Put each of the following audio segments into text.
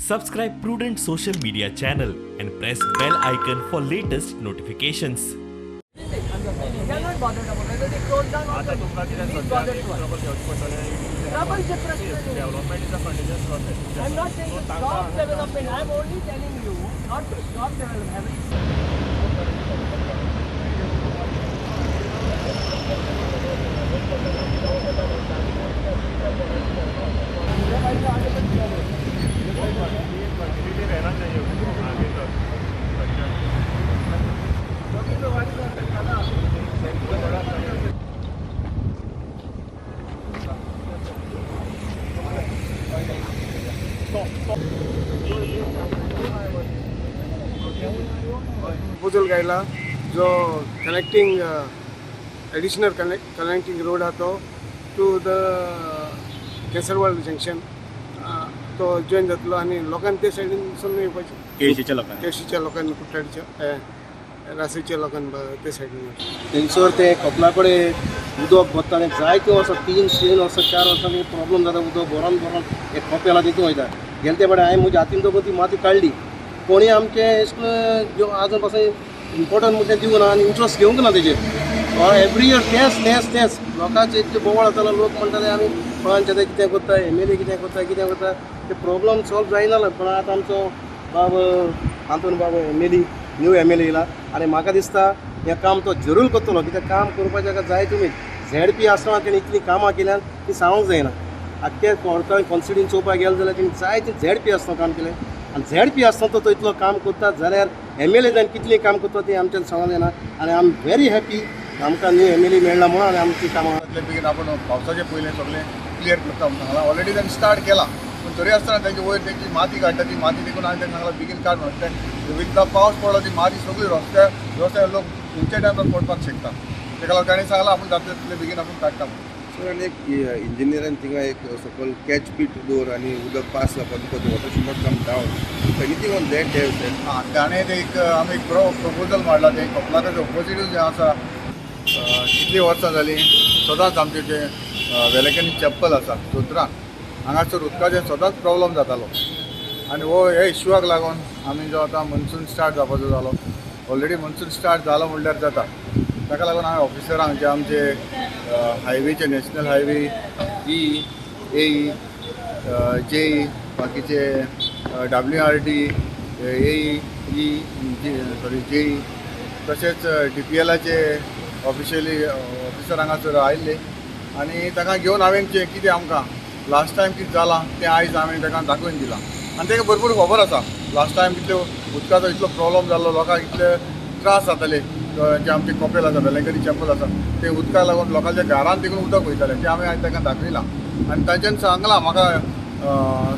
Subscribe Prudent social media channel and press bell icon for latest notifications. They are not bothered about whether they close down or not. Bothered to us. Trouble development is a continuous process. I am not saying to stop development. I am only telling you not to stop development. Proposal गायला जो connecting additional connecting road हा तो to the Kesarval junction तो join जातलो आनी लोकांनी ते सायडीनसून येवपाचें केळशीच्या लोकांनी कुट्टाडच्या रासयच्या लोकांनी ते सायडीन थंयसर ते कपला कडेन उदक भरता जायते वर्सां 3 वर्सां 4 वर्सांनी प्रॉब्लम जाता उदक भरोन एक कपेला तितून वयता गेले ते बडे हांवें म्हज्या हातीन तो ती माती काडली कोणी आमचे जो आजून पासून इम्पॉर्टंट म्हणजे दिवना आनी इंट्रस्ट घेवंक ना तेजेर एवरी इयर तेच लोकांचे इतले बोवाळ जातालो लोक म्हणटाले आमी फळांचे ते कितें करता MLA कितें करता ते प्रॉब्लम सॉल्व जायना पण आतां आमचो बाब आंतोन बाब MLA न्यू MLA येयला आनी म्हाका दिसता हें काम तो जरूर करतलो कित्याक काम करपाचें ताका जाय तुमी ZP आसतना तेणी इतलीं कामां केल्यान ती सांगूंक जायना आख्या कोर्टान कॉन्सिडीन चोवपाक गेले जाल्यार तेणी जायतें ZP आसतना काम केलें आनी ZP आसतना तो इतलो काम करता जाल्यार MLA जावन कितलें काम करता तें आमच्यान सांगूंक जायना आनी आय एम व्हेरी हॅपी आमकां न्यू MLA मेळ्ळा म्हणून आनी आमची कामां बेगीन आपण पावसाचे पयलें सगळें क्लियर करता म्हणून सांगलां ऑलरेडी तांणी स्टार्ट केला पूण तरी आसतना तेंचे वयर तेंची माती काडटा ती माती देखून हांवें तांकां सांगलां बेगीन काड म्हणून विथ द पावस पडलो ती माती सगळी रस्त्यार लोक खंयच्या टायमार पडपाक शकता तेका लागून ताणें सांगलां आपूण जाता तितले बेगीन आपूण काडटा म्हणून सर आनी एक इंजिनियरान थिंगा एक सकयल कॅच पीट दवर आनी उदक पास जावपाक because water should not come down anything on that ताणें ते एक आमी एक बरो प्रपोजल मारला ते कपलाकाचे ऑपोजीट जें आसा कितलीं वर्सां जालीं सदांच आमचें जें वेलेकांनी चॅपल आसा जोत्रान हांगासर उदकाचें सदांच प्रॉब्लम जातालो आनी हो हे इश्यूआक लागून आमी जो आतां मनसून स्टार्ट जावपाचो जालो ऑलरेडी मनसून स्टार्ट जालो म्हणल्यार जाता ताका लागून हांवें ऑफिसरांक जे आमचे हायवेचे नॅशनल हायवे AE JE बाकीचे WRD AE JE तशेंच DPLाचे ऑफिशियली ऑफिसर हांगासर आयिल्ले आनी ताका घेवन हांवें कितें आमकां लास्ट टायम कितें जालां तें आयज हांवें ताका दाखोवन दिलां आनी ताका भरपूर खबर आसा लास्ट टायम कितले उदकाचो इतलो प्रॉब्लम जाल्लो लोकांक इतले त्रास जाताले जे आमचे कपेल आसा वेलेंकरी चॅपल आसा ते उदकाक लागून लोकांच्या घरांत देखून उदक वयतालें तें हांवें तांकां दाखयलां आनी तांच्यान सांगलां म्हाका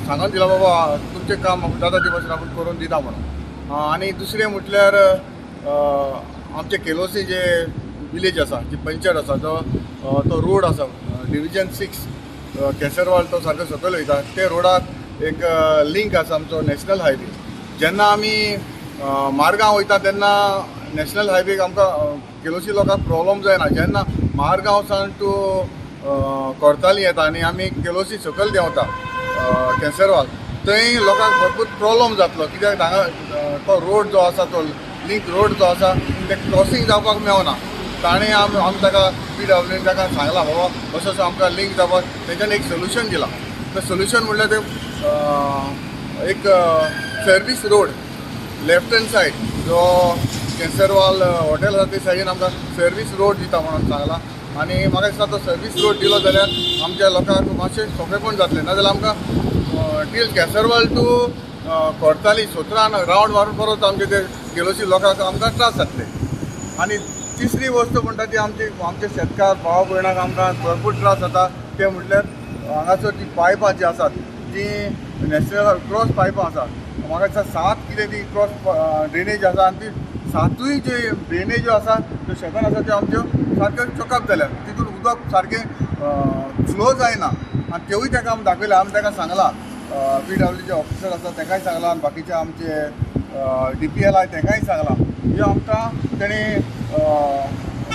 सांगून दिलां बाबा तुमचें काम जाता ते भाशेन आपूण करून दिता म्हणून आनी दुसरें म्हटल्यार आमचे केलोसी जे विलेज आसा जी पंचायत आसा तो रोड आसा डिविजन 6 केसरवाल तो सारको सकयल वयता ते रोडाक एक लिंक आसा आमचो नॅशनल हायवे जेन्ना आमी मारगांव वयता तेन्ना नॅशनल हायवेक आमकां केलोसी लोकांक प्रॉब्लम जायना जेन्ना मारगांव सावन टू कोर्ताली येता आनी आमी केलोसी सकयल देंवता केसरवाल थंय लोकांक भरपूर प्रॉब्लम जातलो कित्याक हांगा तो रोड जो आसा तो लिंक रोड जो आसा ते क्रॉसींग जावपाक मेळना ताणें आमी ताका PWN ताका सांगलां बाबा असो असो आमकां लिंक जावपाक तेच्यान एक सोल्युशन दिलां तें सोल्युशन म्हणल्यार ते एक service road left hand said जो केसरवाल हॉटेल आसा ते सायडीन आमकां सर्वीस रोड दिता म्हणून सांगलां आनी म्हाका दिसता तो सर्वीस रोड दिलो जाल्यार आमच्या लोकांक मातशें सोंपेपण जातलें नाजाल्यार आमकां till Kesarval to Cortalim सोत्रान round मारून परत आमचे ते केलोसी लोकांक आमकां त्रास जातले आनी तिसरी वस्त म्हणटा ती आमचे शेतकार भाव भयणाक आमकां भरपूर त्रास जाता ते म्हटल्यार हांगासर ती पायपां जी आसात ती नॅशनल क्रॉस पायपां आसा म्हाका दिसता 7 कितें ती क्रॉस ड्रेनेज आसा आनी ती 7य जे ड्रेनेज ज्यो आसा त्यो शेतान आसा त्यो आमच्यो सारक्यो चोकअप जाल्यात तितून उदक सारकें फ्लो जायना आनी त्योय ताका आमी दाखयल्या आमी ताका सांगलां PWचे ऑफिसर आसा ताकाय सांगलां आनी बाकीचे आमचे DPL आय तांकांय सांगलां जे आमकां तेणी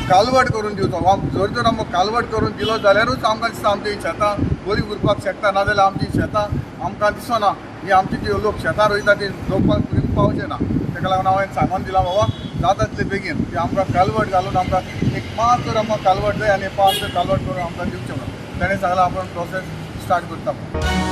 कालवट करून दिवचो जर जर आमकां कालवट करून दिलो जाल्यारूच आमकां दिसता आमची शेतां बरी उरपाक शकता नाजाल्यार आमची शेतां आमकां दिसना ही आमची जी लोक शेतां रोयता ती लोकपाक पर्यंत पावचे ना ताका लागून हांवें सांगून दिलां बाबा जाता तितले बेगीन की आमकां कालवट घालून आमकां एक 5 तर आमकां कालवट जाय आनी 5 तर कालवट करून आमकां दिवचें म्हणून ताणें सांगलां आपण प्रोसेस स्टार्ट करता.